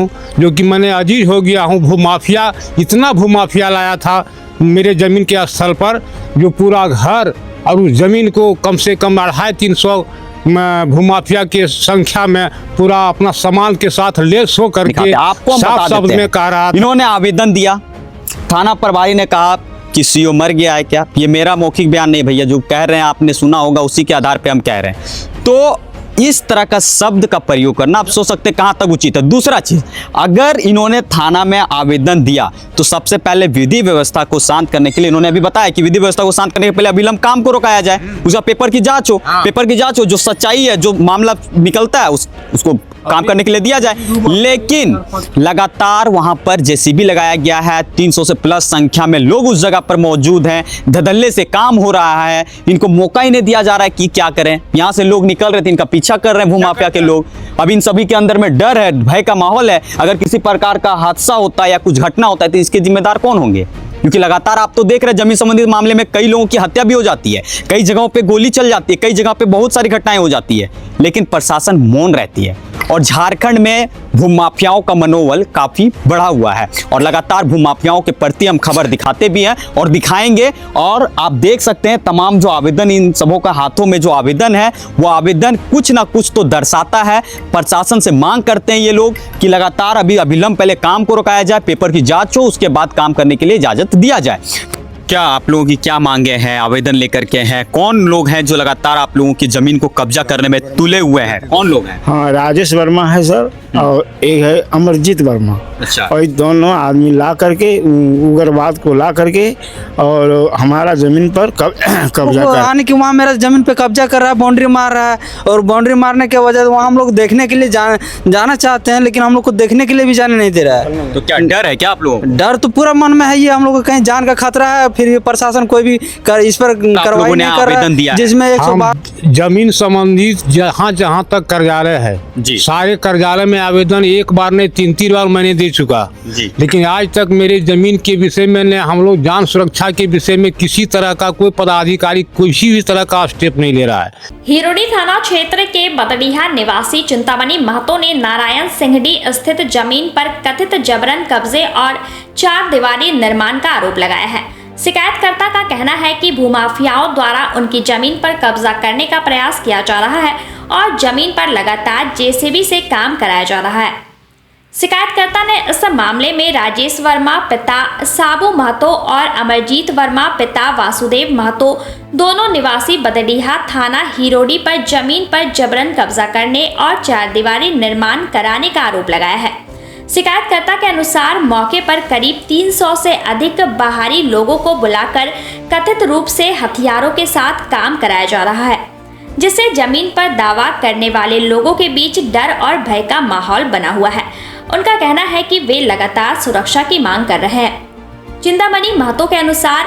जो कि मैंने अजीज हो गया हूँ। भूमाफिया, इतना भूमाफिया लाया था मेरे ज़मीन के स्थल पर, जो पूरा घर और उस ज़मीन को कम से कम 250-300 भूमाफिया के संख्या में पूरा अपना सामान के साथ लेस हो करके साफ शब्द में कह रहा। इन्होंने आवेदन दिया, थाना प्रभारी ने कहा कि सीओ मर गया है क्या। ये मेरा मौखिक बयान नहीं भैया, जो कह रहे हैं आपने सुना होगा, उसी के आधार पे हम कह रहे हैं। तो इस तरह का शब्द का प्रयोग करना आप सोच सकते कहां तक उचित है। दूसरा चीज, अगर इन्होंने थाना में आवेदन दिया तो सबसे पहले विधि व्यवस्था को शांत करने के लिए, इन्होंने अभी बताया कि विधि व्यवस्था को शांत करने के पहले अविलंब काम को रोकाया जाए, उसका पेपर की जांच हो, पेपर की जांच हो, जो सच्चाई है, जो मामला निकलता है उसको काम करने के लिए दिया जाए। लेकिन लगातार वहां पर जेसीबी लगाया गया है, 300 से प्लस संख्या में लोग उस जगह पर मौजूद हैं, धड़ल्ले से काम हो रहा है, इनको मौका ही नहीं दिया जा रहा है कि क्या करें। यहां से लोग निकल रहे थे, इनका पीछा कर रहे हैं भूमाफिया के लोग। अब इन सभी के अंदर में डर है, भय का माहौल है। अगर किसी प्रकार का हादसा होता है या कुछ घटना होता है तो इसके जिम्मेदार कौन होंगे? क्योंकि लगातार आप तो देख रहे हैं जमीन संबंधित मामले में कई लोगों की हत्या भी हो जाती है, कई जगहों पे गोली चल जाती है, कई जगह पे बहुत सारी घटनाएं हो जाती है, लेकिन प्रशासन मौन रहती है। और झारखंड में भूमाफियाओं का मनोबल काफी बढ़ा हुआ है और लगातार भूमाफियाओं के प्रति हम खबर दिखाते भी हैं और दिखाएंगे। और आप देख सकते हैं तमाम जो आवेदन, इन सबों का हाथों में जो आवेदन है, वो आवेदन कुछ ना कुछ तो दर्शाता है। प्रशासन से मांग करते हैं ये लोग कि लगातार अभी अविलंब पहले काम को रोकाया जाए, पेपर की जांच हो, उसके बाद काम करने के लिए इजाजत दिया जाए। क्या आप लोगों की क्या मांगे हैं, आवेदन लेकर के हैं? कौन लोग हैं जो लगातार आप लोगों की जमीन को कब्जा करने में तुले हुए हैं? कौन लोग हैं? हाँ, राजेश वर्मा है सर, और एक है अमरजीत वर्मा। अच्छा। और ये दोनों आदमी ला करके, उग्रवाद को ला करके और हमारा जमीन पर कब्जा कर, यानी कि वहाँ मेरा जमीन पे कब्जा कर रहा है, बाउंड्री मार रहा है। और बाउंड्री मारने के वजह से वहाँ हम लोग देखने के लिए जाना चाहते हैं, लेकिन हम लोग को देखने के लिए भी जाने नहीं दे रहा है। तो क्या डर है क्या आप लोगों को? डर तो पूरा मन में है, ये हम लोग को कहीं जान का खतरा है, फिर ये प्रशासन कोई भी इस पर कार्रवाई नहीं कर रहा है, जिसमें 112 जमीन संबंधित जहाँ जहाँ तक कार्यालय है, सारे कार्यालय में आवेदन एक बार नहीं 3 बार मैंने दे चुका, लेकिन आज तक मेरे जमीन के विषय में, हम लोग जान सुरक्षा के विषय में किसी तरह का कोई पदाधिकारी किसी भी तरह का स्टेप नहीं ले रहा है। हिरोडी थाना क्षेत्र के बदडीहा निवासी चिंतामणि महतो ने नारायण सिंहडी स्थित जमीन पर कथित जबरन कब्जे और 4 दीवारी निर्माण का आरोप लगाया है। शिकायतकर्ता का कहना है कि भूमाफियाओं द्वारा उनकी जमीन पर कब्जा करने का प्रयास किया जा रहा है और जमीन पर लगातार जेसीबी से काम कराया जा रहा है। शिकायतकर्ता ने इस मामले में राजेश वर्मा पिता साबू महतो और अमरजीत वर्मा पिता वासुदेव महतो, दोनों निवासी बदडीहा थाना हिरोडी पर जमीन पर जबरन कब्जा करने और 4 दीवारी निर्माण कराने का आरोप लगाया है। शिकायतकर्ता के अनुसार मौके पर करीब 300 से अधिक बाहरी लोगों को बुलाकर कथित रूप से हथियारों के साथ काम कराया जा रहा है, जिससे जमीन पर दावा करने वाले लोगों के बीच डर और भय का माहौल बना हुआ है। उनका कहना है कि वे लगातार सुरक्षा की मांग कर रहे हैं। चिंतामणि महतो के अनुसार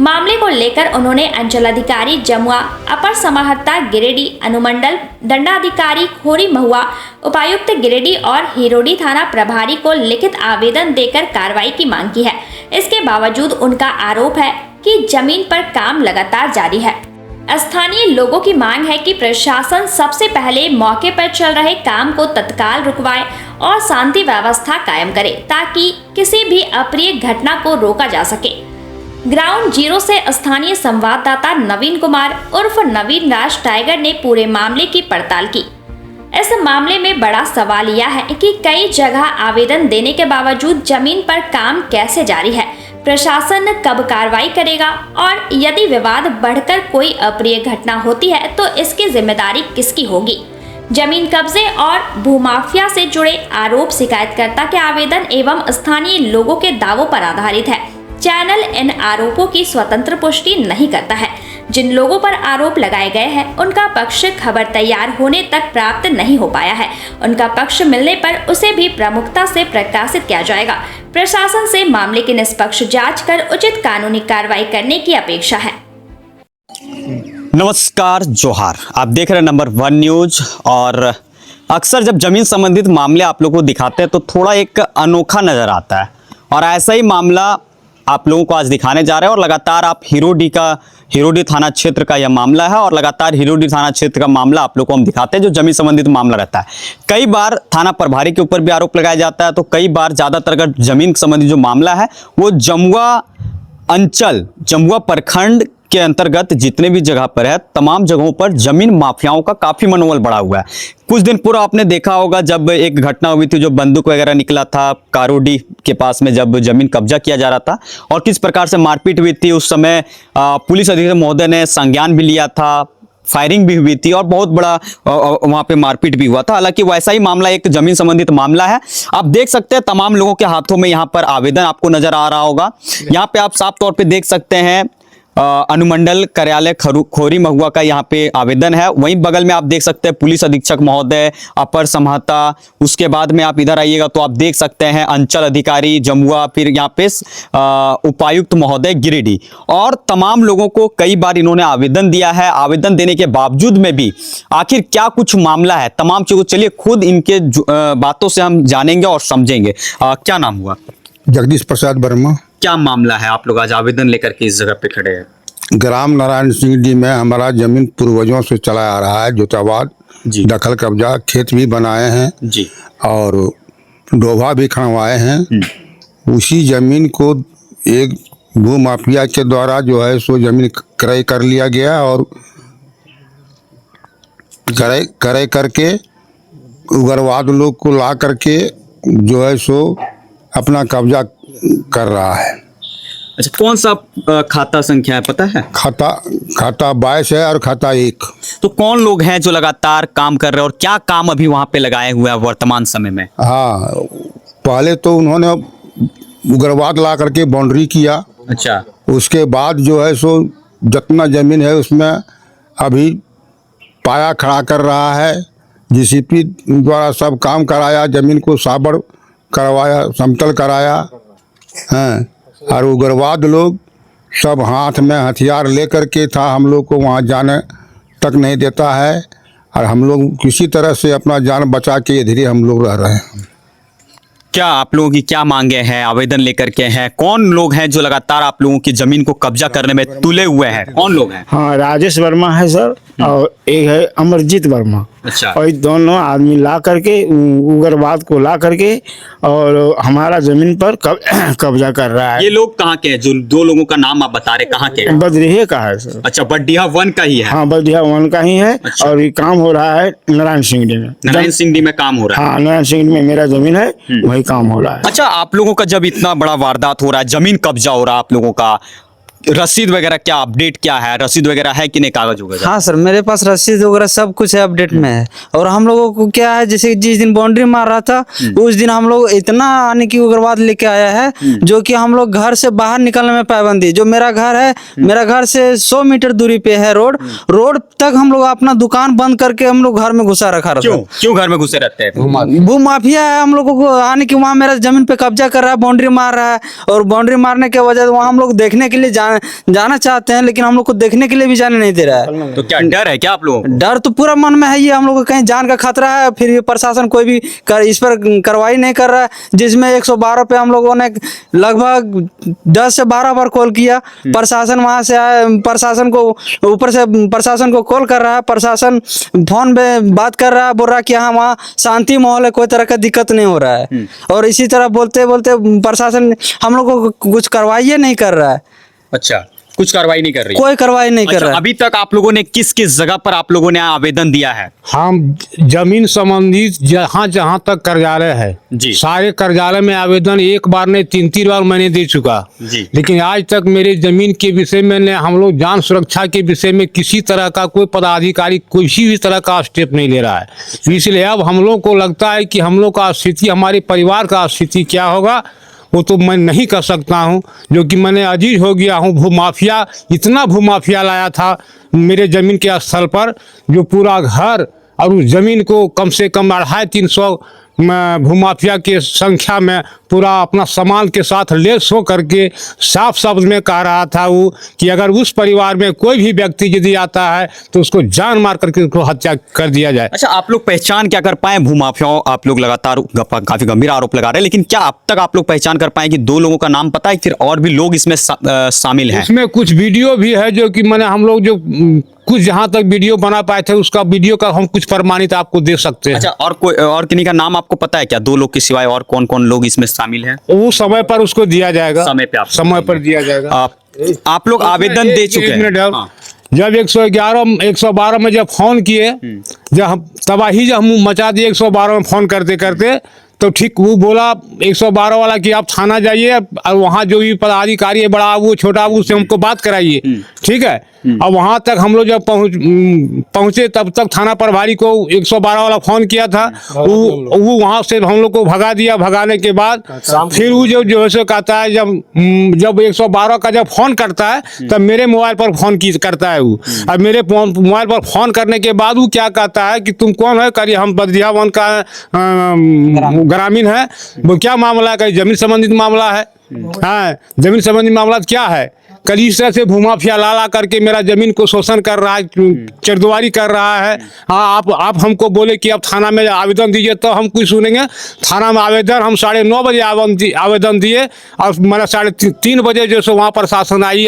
मामले को लेकर उन्होंने अंचलाधिकारी जमुआ, अपर समाहर्ता गिरिडीह, अनुमंडल दंडाधिकारी खोरी महुआ, उपायुक्त गिरिडीह और हिरोडी थाना प्रभारी को लिखित आवेदन देकर कार्रवाई की मांग की है। इसके बावजूद उनका आरोप है कि जमीन पर काम लगातार जारी है। स्थानीय लोगों की मांग है कि प्रशासन सबसे पहले मौके पर चल रहे काम को तत्काल रुकवाए और शांति व्यवस्था कायम करे, ताकि किसी भी अप्रिय घटना को रोका जा सके। ग्राउंड जीरो से स्थानीय संवाददाता नवीन कुमार उर्फ नवीन राज टाइगर ने पूरे मामले की पड़ताल की। इस मामले में बड़ा सवाल यह है कि कई जगह आवेदन देने के बावजूद जमीन पर काम कैसे जारी है, प्रशासन कब कार्रवाई करेगा और यदि विवाद बढ़कर कोई अप्रिय घटना होती है तो इसकी जिम्मेदारी किसकी होगी। जमीन कब्जे और भूमाफिया से जुड़े आरोप शिकायतकर्ता के आवेदन एवं स्थानीय लोगों के दावों पर आधारित है। चैनल इन आरोपों की स्वतंत्र पुष्टि नहीं करता है। जिन लोगों पर आरोप लगाए गए हैं उनका पक्ष खबर तैयार होने तक प्राप्त नहीं हो पाया है। उनका पक्ष मिलने पर उसे भी प्रमुखता से प्रकाशित किया जाएगा। प्रशासन से मामले की निष्पक्ष जांच कर उचित कानूनी कार्रवाई करने की अपेक्षा है। नमस्कार, जोहार। आप देख रहे हैं नंबर 1 न्यूज। और अक्सर जब जमीन संबंधित मामले आप लोगों को दिखाते हैं तो थोड़ा एक अनोखा नजर आता है, और ऐसा ही मामला आप लोगों को आज दिखाने जा रहे हैं। और लगातार आप हिरोडी का हिरोडी थाना क्षेत्र का यह मामला है और लगातार हिरोडी थाना क्षेत्र का मामला आप लोग को हम दिखाते हैं जो जमीन संबंधित मामला रहता है। कई बार थाना प्रभारी के ऊपर भी आरोप लगाया जाता है, तो कई बार ज्यादातर अगर जमीन संबंधित जो मामला है वो जमुआ अंचल, जमुआ प्रखंड के अंतर्गत जितने भी जगह पर है तमाम जगहों पर जमीन माफियाओं का काफी मनोबल बढ़ा हुआ है। कुछ दिन पूर्व आपने देखा होगा जब एक घटना हुई थी, जो बंदूक वगैरह निकला था कारोडी के पास में जब जमीन कब्जा किया जा रहा था और किस प्रकार से मारपीट हुई थी। उस समय पुलिस अधीक्षक महोदय ने संज्ञान भी लिया था, फायरिंग भी हुई थी और बहुत बड़ा वहां पे मारपीट भी हुआ था। हालांकि वैसा ही मामला एक जमीन संबंधित मामला है। आप देख सकते हैं तमाम लोगों के हाथों में यहाँ पर आवेदन आपको नजर आ रहा होगा। यहाँ पे आप साफ तौर पे देख सकते हैं अनुमंडल कार्यालय खोरी महुआ का यहाँ पे आवेदन है। वहीं बगल में आप देख सकते हैं पुलिस अधीक्षक महोदय, अपर समहता, उसके बाद में आप इधर आइएगा तो आप देख सकते हैं अंचल अधिकारी जमुआ, फिर यहाँ पे उपायुक्त महोदय गिरिडीह और तमाम लोगों को कई बार इन्होंने आवेदन दिया है। आवेदन देने के बावजूद में भी आखिर क्या कुछ मामला है, तमाम चीजों चलिए खुद इनके बातों से हम जानेंगे और समझेंगे। क्या नाम हुआ? जगदीश प्रसाद वर्मा। क्या मामला है, आप लोग आज आवेदन लेकर के इस जगह पे खड़े हैं? ग्राम नारायण सिंह डी में हमारा जमीन पूर्वजों से चला आ रहा है, जोतावाद जी, दखल कब्जा, खेत भी बनाए हैं जी और डोभा भी खड़वाए हैं। उसी जमीन को एक भू माफिया के द्वारा जो है सो जमीन क्रय कर लिया गया और क्रय करके उग्रवाद लोग को ला करके जो है सो अपना कब्जा कर रहा है। अच्छा, कौन सा खाता संख्या है पता है? खाता 22 है और खाता 1। तो कौन लोग हैं जो लगातार काम कर रहे हैं और क्या काम अभी वहां पे लगाए हुए हैं वर्तमान समय में? हाँ, पहले तो उन्होंने उग्रवाद ला करके बाउंड्री किया। अच्छा, उसके बाद जो है सो जितना जमीन है उसमें अभी पाया खड़ा कर रहा है। जीसीपी द्वारा सब काम कराया, जमीन को साबर करवाया, समतल कराया हैं। और उग्रवाद लोग सब हाथ में हथियार लेकर के था, हम लोग को वहाँ जाने तक नहीं देता है और हम लोग किसी तरह से अपना जान बचा के इधर ही हम लोग रह रहे हैं। क्या आप लोगों की क्या मांगे हैं, आवेदन लेकर के हैं? कौन लोग हैं जो लगातार आप लोगों की जमीन को कब्जा करने में तुले हुए हैं? कौन लोग हैं? हाँ, राजेश वर्मा है सर और एक है अमरजीत वर्मा। अच्छा, और दोनों आदमी ला करके उग्रवाद को ला करके और हमारा जमीन पर कब्जा कर रहा है। ये लोग कहाँ के हैं? जो दो लोगों का नाम आप बता रहे, कहाँ के हैं? बदरीहे का है सर। अच्छा, बड्डिया 1 का ही है? हाँ, बदिया वन का ही है। अच्छा। और ये काम हो रहा है नारायण सिंह डी में। नारायण सिंह डी में काम हो रहा है? हाँ, नारायण सिंह में मेरा जमीन है, वही काम हो रहा है। अच्छा, आप लोगों का जब इतना बड़ा वारदात हो रहा है, जमीन कब्जा हो रहा है आप लोगों का, रसीद वगैरह क्या अपडेट क्या है? रसीद वगैरह है कि नहीं, कागज वगैरह? हाँ सर, मेरे पास रसीद वगैरह सब कुछ है, अपडेट में है। और हम लोगों को क्या है, जैसे जिस दिन बाउंड्री मार रहा था उस दिन हम लोग इतना आने की उग्रवाद लेके आया है जो कि हम लोग घर से बाहर निकलने में पाबंदी। जो मेरा घर है, मेरा घर से 100 मीटर दूरी पे है रोड तक हम लोग अपना दुकान बंद करके हम लोग घर में घुसा रखा रहता है। क्यों घर में घुसे रहते हैं? भू माफिया है हम लोगों को आने की, वहाँ मेरा जमीन पे कब्जा कर रहा है, बाउंड्री मार रहा है। और बाउंड्री मारने के वजह से वहाँ हम लोग देखने के लिए जाना चाहते हैं, लेकिन हम लोग को देखने के लिए भी जाने नहीं दे रहा है। तो क्या डर है क्या आप लोगों को? डर तो पूरा मन में है, ये हम लोग को कहीं जान का खतरा है। फिर ये प्रशासन कोई भी इस पर कार्रवाई नहीं कर रहा है, जिसमें 112 पे हम लोगों ने लगभग 10 से 12 बार कॉल किया। प्रशासन वहां से आया, प्रशासन को ऊपर से प्रशासन को कॉल कर रहा है, प्रशासन फोन पे बात कर रहा है, बोल रहा है कि हाँ वहाँ शांति माहौल है, कोई तरह का दिक्कत नहीं हो रहा है। और इसी तरह बोलते बोलते प्रशासन हम लोग को कुछ कार्रवाई नहीं कर रहा है। अच्छा, कुछ कार्रवाई नहीं कर रही? कोई कार्रवाई नहीं कर अच्छा, रहा है। अभी तक आप लोगों ने किस किस जगह पर आप लोगों ने आवेदन दिया है? हम जमीन संबंधित जहाँ जहाँ तक कार्यालय है जी, सारे कार्यालय में आवेदन एक बार नहीं 3 बार मैंने दे चुका जी। लेकिन आज तक मेरे जमीन के विषय में ने हम लोग जान सुरक्षा के विषय में किसी तरह का कोई पदाधिकारी किसी भी तरह का स्टेप नहीं ले रहा है। इसलिए अब हम लोग को लगता है कि हम लोग का स्थिति, हमारे परिवार का स्थिति क्या होगा वो तो मैं नहीं कर सकता हूँ, जो कि मैंने अजीज हो गया हूँ। भूमाफिया, इतना भूमाफिया लाया था मेरे ज़मीन के स्थल पर, जो पूरा घर और उस ज़मीन को कम से कम 250-300 भूमाफिया के संख्या में पूरा अपना सामान के साथ लेस हो करके साफ शब्द में कह रहा था वो कि अगर उस परिवार में कोई भी व्यक्ति यदि आता है तो उसको जान मार करके उसको हत्या कर दिया जाए। अच्छा, आप लोग पहचान क्या कर पाए भूमाफियाओं? आप लोग लगातार काफी गंभीर आरोप लगा रहे हैं, लेकिन क्या अब तक आप लोग पहचान कर पाए कि 2 लोगों का नाम पता है, फिर और भी लोग इसमें शामिल हैं? इसमें कुछ वीडियो भी है जो कि मैंने हम लोग जो कुछ जहाँ तक वीडियो बना पाए थे उसका वीडियो का हम कुछ प्रमाणित आपको दे सकते हैं। अच्छा, और कोई और किन्हीं का नाम आपको पता है क्या? 2 लोग के सिवाय और कौन कौन लोग इसमें शामिल हैं? वो समय पर उसको दिया जाएगा, समय पर दिया जाएगा। आप लोग आवेदन दे चुके हैं? हाँ। जब 112 में जब फोन किए, जब तबाही जब हम मचा दिए 112 में फोन करते करते, तो ठीक वो बोला 112 वाला कि आप थाना जाइए और वहाँ जो भी पदाधिकारी है, बड़ा वो छोटा वो, उससे हमको बात कराइए, ठीक है। और वहाँ तक हम लोग जब पहुँचे तब तक थाना प्रभारी को 112 वाला फोन किया था, वो वहाँ से हम लोग को भगा दिया। भगाने के बाद फिर वो जो है सो कहता है, जब 112 का जब फोन करता है तब मेरे मोबाइल पर फोन करता है वो। और मेरे मोबाइल पर फोन करने के बाद वो क्या कहता है कि तुम कौन है? करिए हम बदिया वन का ग्रामीण है। वो क्या मामला है? कहीं जमीन संबंधित मामला है। हाँ, जमीन संबंधी मामला क्या है? कल इस तरह से भूमाफिया ला करके मेरा जमीन को शोषण कर रहा है, चरदुआरी कर रहा है। हाँ, आप हमको बोले कि आप थाना में आवेदन दीजिए तो हम कुछ सुनेंगे। थाना में आवेदन हम 9:30 बजे आवेदन दिए और मैंने 3:30 बजे जो सो वहाँ प्रशासन आई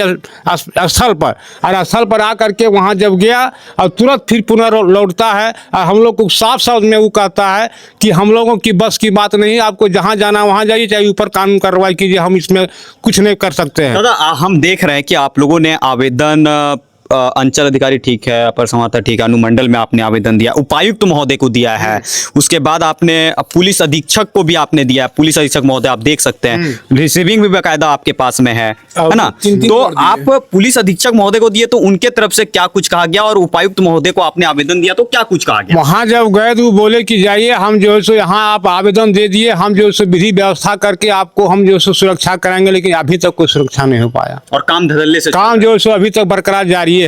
स्थल पर, और स्थल पर आ करके वहाँ जब गया और तुरंत फिर पुनः लौटता है और हम लोग को साफ शब्द में वो कहता है कि हम लोगों की बस की बात नहीं, आपको जहाँ जाना वहाँ जाइए, चाहे ऊपर कानून कार्रवाई कीजिए, हम इसमें कुछ नहीं कर सकते हैं। दादा, हम देख रहे हैं कि आप लोगों ने आवेदन अंचल अधिकारी ठीक है, अपर संवाददाता ठीक है, अनुमंडल में आपने आवेदन दिया, उपायुक्त महोदय को दिया है, उसके बाद आपने पुलिस अधीक्षक को भी आपने दिया। पुलिस अधीक्षक महोदय आप देख सकते हैं, रिसीविंग भी बाकायदा आपके पास में है ना? तो आप पुलिस अधीक्षक महोदय को दिए तो उनके तरफ से क्या कुछ कहा गया, और उपायुक्त महोदय को आपने आवेदन दिया तो क्या कुछ कहा गया? वहाँ जब गए तो बोले कि जाइए, हम जो है सो यहाँ आप आवेदन दे दिए, हम जो है सो विधि व्यवस्था करके आपको हम जो है सो सुरक्षा कराएंगे, लेकिन अभी तक कोई सुरक्षा नहीं हो पाया और काम धड़ल्ले से काम जो है सो अभी तक बरकरार जारी है।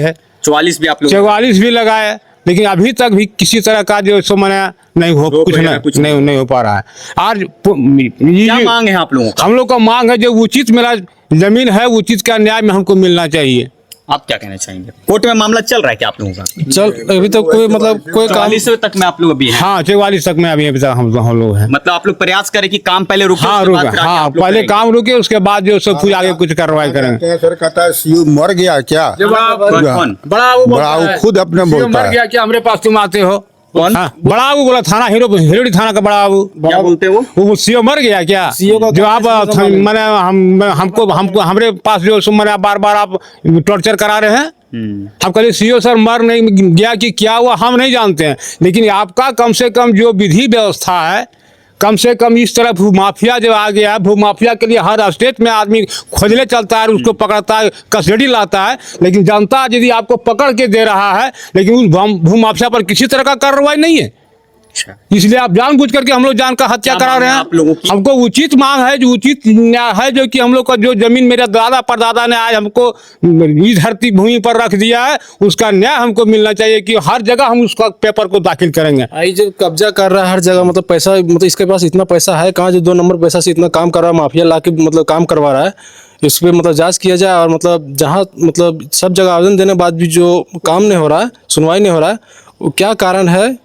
44 भी आप लोग 44 भी लगाए, लेकिन अभी तक भी किसी तरह का जो सो मैंने नहीं हो कुछ नहीं हो पा रहा है। आज क्या मांग है आप लोगों का? हम लोग का मांग है जो उचित मेरा जमीन है, उचित का न्याय में हमको मिलना चाहिए। आप क्या कहना चाहेंगे? कोर्ट में मामला चल रहा है क्या आप लोगों का? अभी तक कोई मतलब कोई काम 44 तक में आप लोग अभी हैं? हाँ, 44 तक में अभी तक हम लोग हैं। मतलब आप लोग प्रयास करें कि काम पहले रुके, हाँ रुके, हाँ पहले काम रुके, उसके बाद जो सब कुछ आगे कुछ कार्रवाई करेंगे। सर कहता है सीयू मर गया क्या? बड़ा वो खुद अपने बोलता है। मर गया क्या? हमारे पास तुम आते हो? कौन? हाँ, बड़ा बाबू बोला, थाना हिरोडी थाना का बड़ा बाबू। क्या बोलते हो? वो सीओ मर गया क्या? जो आप मैंने हमको हमारे पास जो मैंने बार आप टॉर्चर करा रहे हैं। हम कहे सीओ सर मर नहीं गया कि क्या हुआ हम नहीं जानते हैं, लेकिन आपका कम से कम जो विधि व्यवस्था है, कम से कम इस तरह भूमाफिया जब आ गया, भूमाफिया के लिए हर स्टेट में आदमी खोजने चलता है, उसको पकड़ता है, कस्टडी लाता है, लेकिन जनता यदि आपको पकड़ के दे रहा है, लेकिन उस भूमाफिया पर किसी तरह का कार्रवाई नहीं है। इसलिए आप जानबूझ करके हम लोग जान का हत्या करा रहे हैं। हमको उचित मांग है, जो उचित न्याय है, जो कि हम लोग का जो जमीन मेरे दादा परदादा ने आज हमको इस धरती भूमि पर रख दिया है, उसका न्याय हमको मिलना चाहिए कि हर जगह हम उसका पेपर को दाखिल करेंगे। आई जो कब्जा कर रहा है हर जगह, मतलब पैसा, मतलब इसके पास इतना पैसा है कहाँ जो 2 नंबर पैसा से इतना काम कर रहा है, माफिया ला के मतलब काम करवा रहा है। इस पर मतलब जांच किया जाए, और मतलब जहाँ मतलब सब जगह आवेदन देने के बाद भी जो काम नहीं हो रहा है, सुनवाई नहीं हो रहा है, वो क्या कारण है,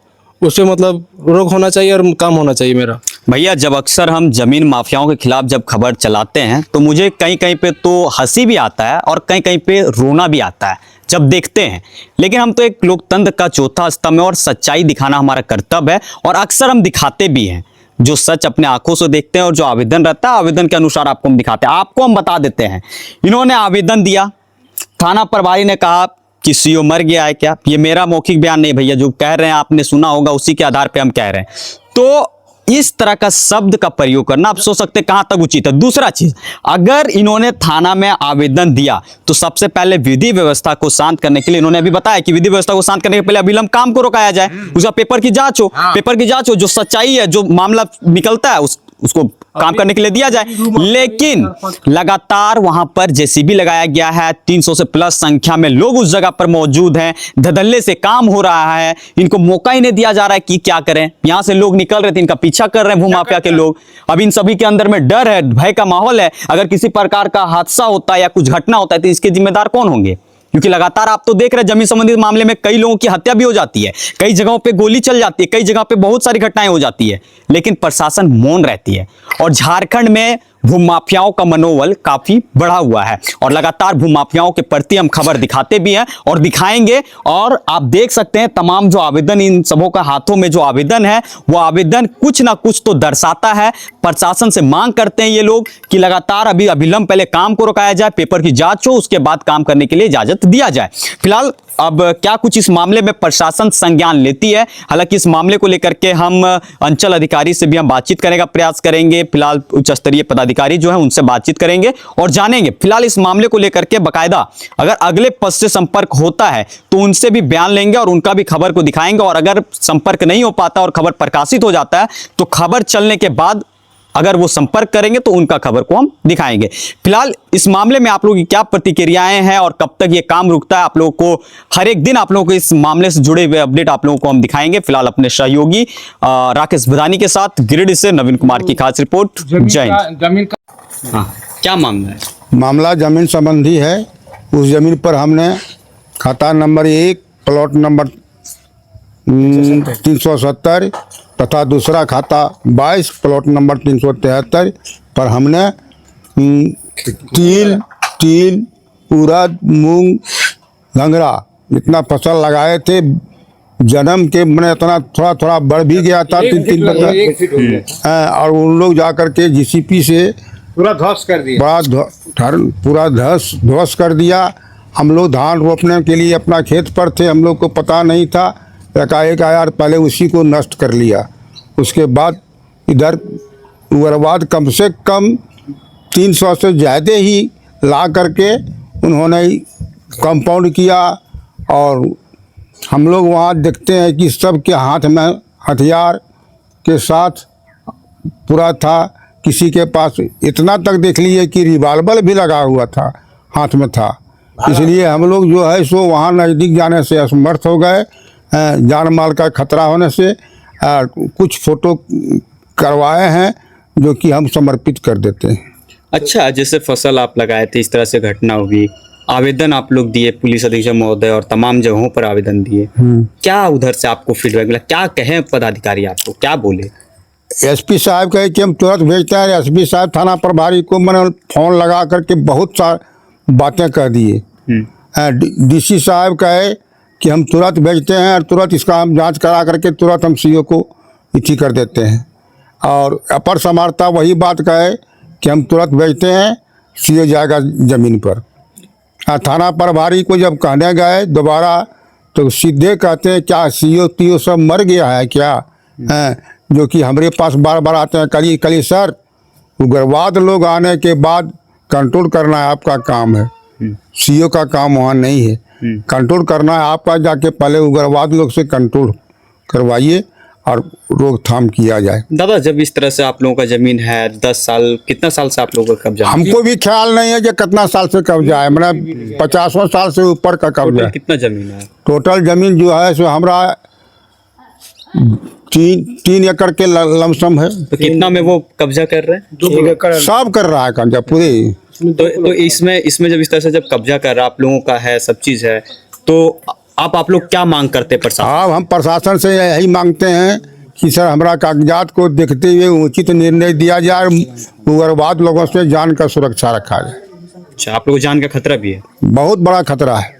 उससे मतलब रोक होना चाहिए और काम होना चाहिए मेरा। भैया, जब अक्सर हम जमीन माफियाओं के खिलाफ जब खबर चलाते हैं तो मुझे कहीं कहीं पे तो हंसी भी आता है और कहीं कहीं पे रोना भी आता है जब देखते हैं, लेकिन हम तो एक लोकतंत्र का चौथा स्तंभ है और सच्चाई दिखाना हमारा कर्तव्य है, और अक्सर हम दिखाते भी हैं। जो सच अपने आंखों से देखते हैं और जो आवेदन रहता है, आवेदन के अनुसार आपको हम दिखाते हैं, आपको हम बता देते हैं। इन्होंने आवेदन दिया, थाना प्रभारी ने कहा कि सीओ मर गया है क्या? ये मेरा मौखिक बयान नहीं भैया, जो कह रहे हैं आपने सुना होगा, उसी के आधार पे हम कह रहे हैं। तो इस तरह का शब्द का प्रयोग करना आप सोच सकते हैं कहां तक उचित है। दूसरा चीज, अगर इन्होंने थाना में आवेदन दिया तो सबसे पहले विधि व्यवस्था को शांत करने के लिए इन्होंने अभी बताया कि विधि व्यवस्था को शांत करने के पहले अविलंब काम को रोकाया जाए, उसका पेपर की जांच हो, पेपर की जांच हो, जो सच्चाई है, जो मामला निकलता है उसको काम करने के लिए दिया जाए। लेकिन लगातार वहां पर जेसीबी लगाया गया है, 300 से प्लस संख्या में लोग उस जगह पर मौजूद हैं, धड़ल्ले से काम हो रहा है, इनको मौका ही नहीं दिया जा रहा है कि क्या करें। यहां से लोग निकल रहे थे, इनका पीछा कर रहे हैं भूमाफिया के लोग। अब इन सभी के अंदर में डर है, भय का माहौल है। अगर किसी प्रकार का हादसा होता है या कुछ घटना होता है तो इसके जिम्मेदार कौन होंगे? क्योंकि लगातार आप तो देख रहे हैं जमीन संबंधित मामले में कई लोगों की हत्या भी हो जाती है, कई जगहों पे गोली चल जाती है, कई जगह पे बहुत सारी घटनाएं हो जाती है, लेकिन प्रशासन मौन रहती है। और झारखंड में भूमाफियाओं का मनोबल काफी बढ़ा हुआ है और लगातार भूमाफियाओं के प्रति हम खबर दिखाते भी हैं और दिखाएंगे। और आप देख सकते हैं तमाम जो आवेदन, इन सबों का हाथों में जो आवेदन है वो आवेदन कुछ ना कुछ तो दर्शाता है। प्रशासन से मांग करते हैं ये लोग कि लगातार अभी अविलंब पहले काम को रोकाया जाए, पेपर की जांच हो, उसके बाद काम करने के लिए इजाजत दिया जाए। फिलहाल अब क्या कुछ इस मामले में प्रशासन संज्ञान लेती है, हालांकि इस मामले को लेकर के हम अंचल अधिकारी से भी हम बातचीत करने का प्रयास करेंगे। फिलहाल उच्च स्तरीय पदाधिकारी जो है उनसे बातचीत करेंगे और जानेंगे फिलहाल इस मामले को लेकर के बकायदा अगर अगले पद से संपर्क होता है तो उनसे भी बयान लेंगे और उनका भी खबर को दिखाएंगे। और अगर संपर्क नहीं हो पाता और खबर प्रकाशित हो जाता है तो खबर चलने के बाद अगर वो संपर्क करेंगे तो उनका खबर को हम दिखाएंगे। फिलहाल इस मामले में आप लोगों की क्या प्रतिक्रियाएं हैं और कब तक ये काम रुकता है, आप लोगों को हर एक दिन आप लोगों को इस मामले से जुड़े हुए अपडेट आप लोगों को हम दिखाएंगे। फिलहाल अपने सहयोगी राकेश भदानी के साथ गिरिडीह से नवीन कुमार की खास रिपोर्ट। जय हिंद। जमीन का हाँ, क्या मामला है? मामला जमीन संबंधी है। उस जमीन पर हमने खाता नंबर 1 प्लॉट नंबर 370 तथा दूसरा खाता 22 प्लॉट नंबर 373 पर हमने तिल, उड़द, मूंग, घंघरा इतना फसल लगाए थे। जन्म के मैंने इतना थोड़ा थोड़ा बढ़ भी गया था, 3-3 पत्ता। और उन लोग जाकर के जीसीपी से पूरा ध्वस्त कर दिया, पूरा ध्वस्त कर दिया। हम लोग धान रोपने के लिए अपना खेत पर थे, हम लोग को पता नहीं था, एकाएक आया और पहले उसी को नष्ट कर लिया। उसके बाद इधर उग्रवाद कम से कम 300 से ज़्यादा ही ला करके उन्होंने कंपाउंड किया। और हम लोग वहाँ देखते हैं कि सबके हाथ में हथियार के साथ पूरा था। किसी के पास इतना तक देख लिए कि रिवाल्वर भी लगा हुआ था, हाथ में था। इसलिए हम लोग जो है सो वहाँ नज़दीक जाने से असमर्थ हो गए, जान माल का खतरा होने से। कुछ फोटो करवाए हैं जो कि हम समर्पित कर देते हैं। अच्छा, जैसे फसल आप लगाए थे, इस तरह से घटना हुई, आवेदन आप लोग दिए, पुलिस अधीक्षक महोदय और तमाम जगहों पर आवेदन दिए, क्या उधर से आपको फीडबैक मिला? क्या कहें पदाधिकारी आपको, क्या बोले? एसपी साहब कहे कि हम तुरंत भेजते हैं। एसपी साहब थाना प्रभारी को मैंने फ़ोन लगा करके बहुत सारी बातें कह दिए। डीसी साहब कहे कि हम तुरंत भेजते हैं और तुरंत इसका हम जांच करा करके तुरंत हम सीओ को इति कर देते हैं। और अपर समाहर्ता वही बात कहे कि हम तुरंत भेजते हैं, सीओ जाएगा ज़मीन पर। थाना प्रभारी को जब कहने गए दोबारा तो सीधे कहते हैं क्या सीओ तीओ सब मर गया है क्या? जो कि हमारे पास बार बार आते हैं, कली सर उग्रवाद लोग आने के बाद कंट्रोल करना है आपका काम है, सीओ का काम वहाँ नहीं है। कंट्रोल करना है आपका, जाके पहले उग्रवाद लोग से कंट्रोल करवाइए और रोकथाम किया जाए। दादा, जब इस तरह से आप लोगों का जमीन है 10 साल, कितना साल से आप लोगों का कब्जा? हमको भी ख्याल नहीं है कि कितना साल से कब्जा है, मेरा 50 साल से ऊपर का कब्जा है। कितना जमीन है? टोटल जमीन जो है सो हमारा 3 एकड़ के लमसम है। तो कितना में वो कब्जा कर रहे हैं? सब कर रहा है कब्जा पूरे। तो इसमें जब इस तरह से जब कब्जा कर रहा आप लोगों का है, सब चीज है, तो आप लोग क्या मांग करते हैं प्रशासन? हाँ, हम प्रशासन से यही मांगते हैं कि सर हमारा कागजात को देखते हुए उचित निर्णय दिया जाए, उग्रवाद लोगों से जान का सुरक्षा रखा जाए। अच्छा, आप लोगों को जान का खतरा भी है? बहुत बड़ा खतरा है।